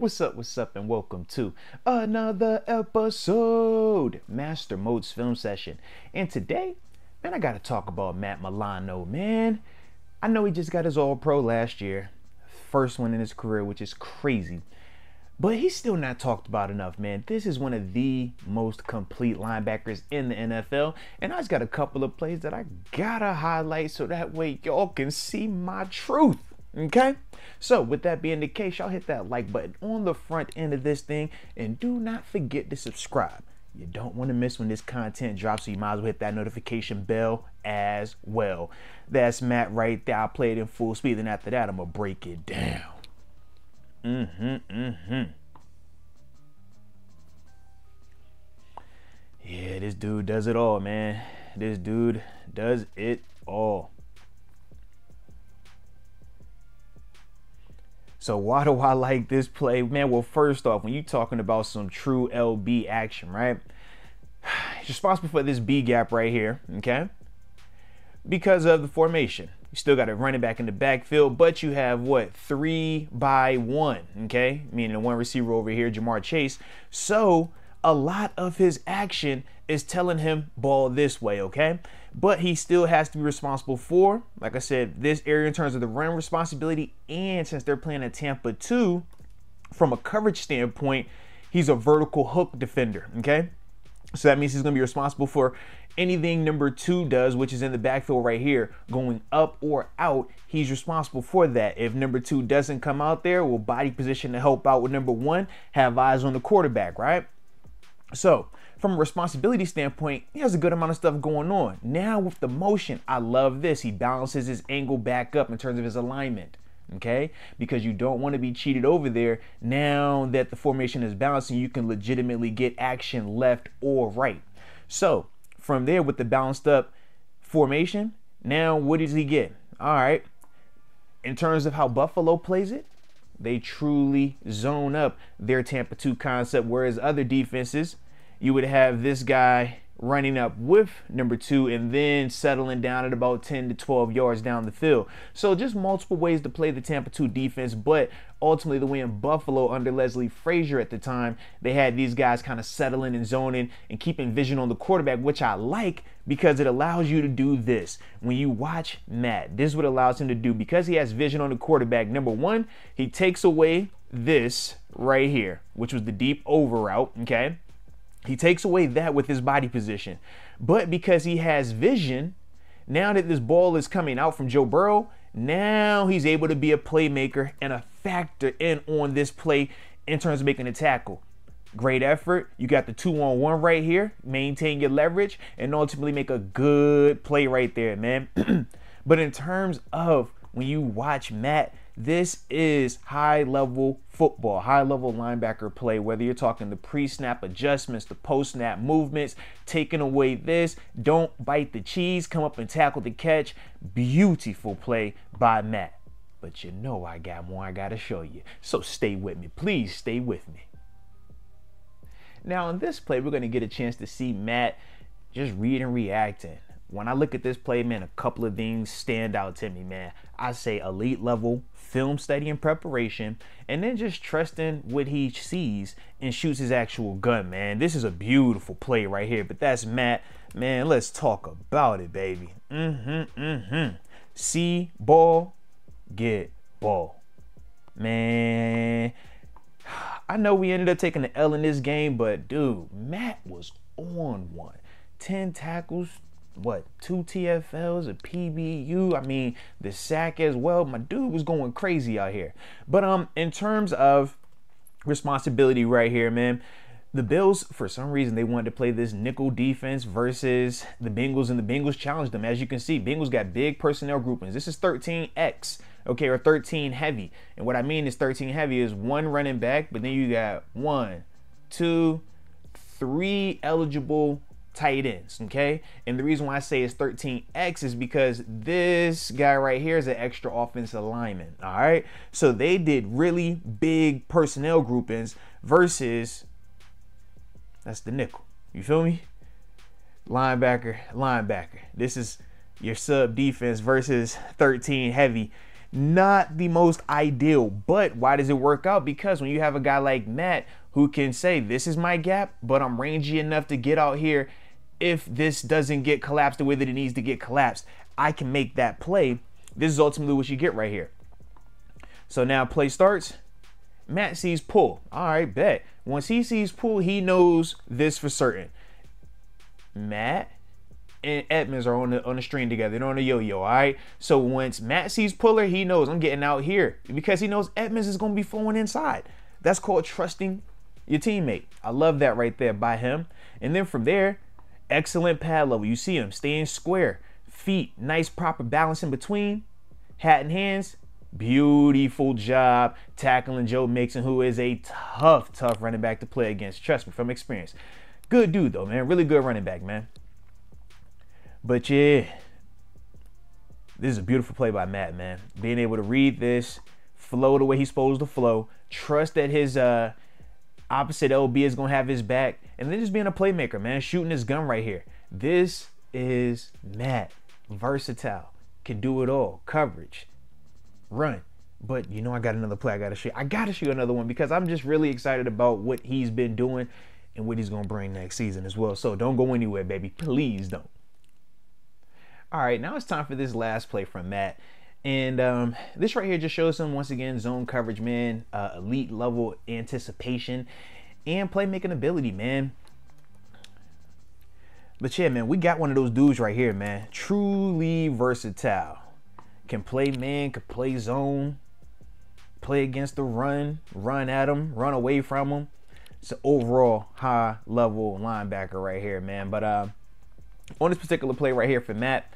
What's up, and welcome to another episode, Master Moats Film Session. And today, man, I gotta talk about Matt Milano, man. I know he just got his All-Pro last year, first one in his career, which is crazy. But he's still not talked about enough, man. This is one of the most complete linebackers in the NFL. And I just got a couple of plays that I gotta highlight so that way y'all can see my truth. Okay? So with that being the case, y'all hit that like button on the front end of this thing. And do not forget to subscribe. You don't want to miss when this content drops, so you might as well hit that notification bell as well. That's Matt right there. I play it in full speed, and after that, I'm going to break it down. Yeah, this dude does it all, man. This dude does it all. So why do I like this play? Man, well, first off, when you're talking about some true LB action, right? He's responsible for this B gap right here, okay? Because of the formation. You still got a running back in the backfield, but you have what? 3 by 1, okay? Meaning one receiver over here, Jamar Chase. So a lot of his action is telling him ball this way, okay? But he still has to be responsible for, like I said, this area in terms of the run responsibility. And since they're playing at Tampa 2, from a coverage standpoint, he's a vertical hook defender, okay? So that means he's going to be responsible for anything number 2 does, which is in the backfield right here, going up or out. He's responsible for that. If number 2 doesn't come out there, will body position to help out with number 1, have eyes on the quarterback, right? So from a responsibility standpoint, he has a good amount of stuff going on. Now with the motion, I love this. He balances his angle back up in terms of his alignment, okay? Because you don't want to be cheated over there. Now that the formation is balancing, you can legitimately get action left or right. So from there, with the balanced up formation, now what does he get? All right. In terms of how Buffalo plays it, they truly zone up their Tampa 2 concept, whereas other defenses, you would have this guy running up with number 2 and then settling down at about 10 to 12 yards down the field. So just multiple ways to play the Tampa 2 defense, but ultimately the way in Buffalo under Leslie Frazier at the time, they had these guys kind of settling and zoning and keeping vision on the quarterback, which I like because it allows you to do this. When you watch Matt, this is what it allows him to do because he has vision on the quarterback. Number 1, he takes away this right here, which was the deep over route, okay? He takes away that with his body position. But because he has vision, now that this ball is coming out from Joe Burrow, now he's able to be a playmaker and a factor in on this play in terms of making a tackle. Great effort. You got the 2-on-1 right here. Maintain your leverage and ultimately make a good play right there, man. But in terms of when you watch Matt, this is high-level football, high-level linebacker play, whether you're talking the pre-snap adjustments, the post-snap movements, taking away this, don't bite the cheese, come up and tackle the catch. Beautiful play by Matt. But you know I got more I got to show you. So stay with me. Please stay with me. Now in this play, we're going to get a chance to see Matt just read and reacting. When I look at this play, man, a couple of things stand out to me, man. I say elite level film study and preparation, and then just trusting what he sees and shoots his actual gun, man. This is a beautiful play right here, but that's Matt. Man, let's talk about it, baby. See ball, get ball. Man, I know we ended up taking the L in this game, but dude, Matt was on one. 10 tackles, what, 2 TFLs, a PBU, I mean the sack as well. My dude was going crazy out here. But in terms of responsibility right here, man, the Bills, for some reason, they wanted to play this nickel defense versus the Bengals, and the Bengals challenged them. As you can see, Bengals got big personnel groupings. This is 13X, okay, or 13 heavy. And what I mean is 13 heavy is 1 running back, but then you got 1, 2, 3 eligible tight ends, okay? And the reason why I say it's 13X is because this guy right here is an extra offensive lineman, all right? So they did really big personnel groupings versus, that's the nickel, you feel me? Linebacker. This is your sub defense versus 13 heavy. Not the most ideal, but why does it work out? Because when you have a guy like Matt who can say, this is my gap, but I'm rangy enough to get out here. If this doesn't get collapsed the way that it needs to get collapsed, I can make that play. This is ultimately what you get right here. So now play starts. Matt sees pull. All right, bet. Once he sees pull, he knows this for certain. Matt and Edmonds are on the string together. They're on a yo-yo, all right? So once Matt sees puller, he knows I'm getting out here because he knows Edmonds is going to be flowing inside. That's called trusting your teammate. I love that right there by him. And then from there, excellent pad level. You see him staying square. Feet, nice proper balance in between. Hat in hands. Beautiful job tackling Joe Mixon, who is a tough running back to play against. Trust me, from experience. Good dude, though, man. Really good running back, man. But, yeah, this is a beautiful play by Matt, man. Being able to read this, flow the way he's supposed to flow, trust that his opposite LB is going to have his back, and then just being a playmaker, man. Shooting his gun right here. This is Matt. Versatile. Can do it all. Coverage. Run. But you know I got another play I gotta shoot. I gotta shoot another one because I'm just really excited about what he's been doing and what he's gonna bring next season as well. So don't go anywhere, baby. Please don't. All right, now it's time for this last play from Matt. And this right here just shows him once again zone coverage, man, elite level anticipation and playmaking ability, man. But yeah, man, we got one of those dudes right here, man. Truly versatile. Can play man, can play zone, play against the run at him, run away from him. It's an overall high level linebacker right here, man. But on this particular play right here for Matt,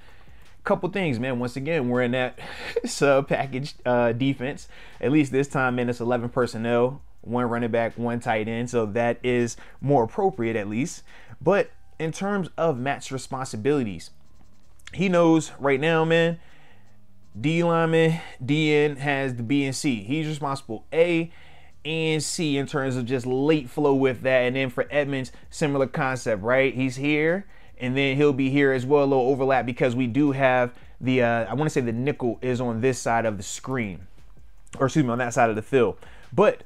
couple things, man. Once again, we're in that sub package defense. At least this time, man, it's 11 personnel, one running back, one tight end. So that is more appropriate at least. But in terms of Matt's responsibilities, he knows right now, man, D lineman, DN has the B and C. He's responsible A and C in terms of just late flow with that. And then for Edmonds, similar concept, right? He's here and then he'll be here as well, a little overlap because we do have the, I want to say the nickel is on this side of the screen, or excuse me, on that side of the field. But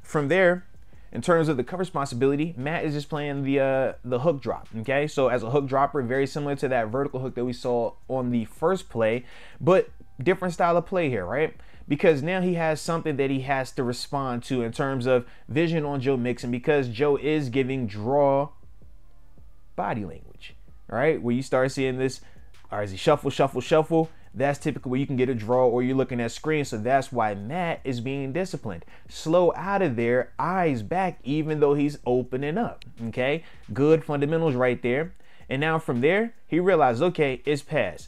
from there, in terms of the cover responsibility, Matt is just playing the hook drop, okay? So as a hook dropper, very similar to that vertical hook that we saw on the first play, but different style of play here, right? Because now he has something that he has to respond to in terms of vision on Joe Mixon, because Joe is giving draw body language, right? Where you start seeing this, or as he shuffle, that's typically where you can get a draw or you're looking at screen. So that's why Matt is being disciplined. Slow out of there, eyes back, even though he's opening up, okay? Good fundamentals right there. And now from there, he realized, okay, it's pass.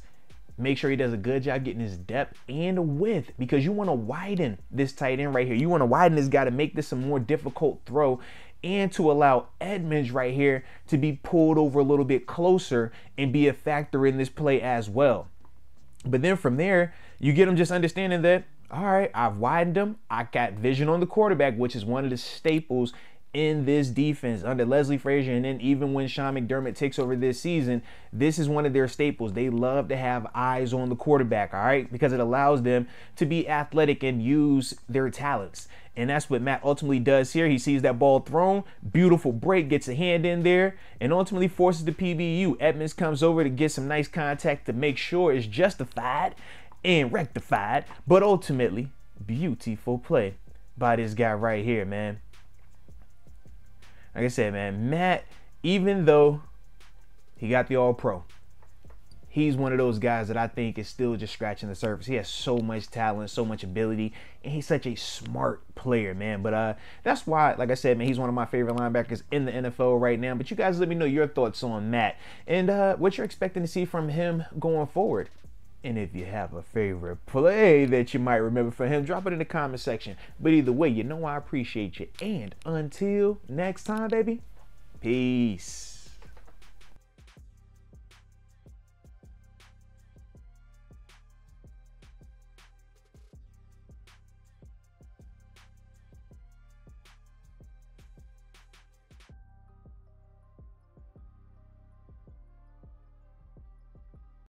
Make sure he does a good job getting his depth and width, because you want to widen this tight end right here. You want to widen this guy to make this a more difficult throw and to allow Edmonds right here to be pulled over a little bit closer and be a factor in this play as well. But then from there, you get him just understanding that, all right, I've widened him. I got vision on the quarterback, which is one of the staples in this defense under Leslie Frazier. And then even when Sean McDermott takes over this season, this is one of their staples. They love to have eyes on the quarterback, all right, because it allows them to be athletic and use their talents. And that's what Matt ultimately does here. He sees that ball thrown, beautiful break, gets a hand in there, and ultimately forces the PBU. Edmonds comes over to get some nice contact to make sure it's justified and rectified. But ultimately, beautiful play by this guy right here, man. Like I said, man, Matt, even though he got the All-Pro, he's one of those guys that I think is still just scratching the surface. He has so much talent, so much ability, and he's such a smart player, man. But that's why, like I said, man, he's one of my favorite linebackers in the NFL right now. But you guys let me know your thoughts on Matt and what you're expecting to see from him going forward. And if you have a favorite play that you might remember from him, drop it in the comment section. But either way, you know I appreciate you. And until next time, baby, peace.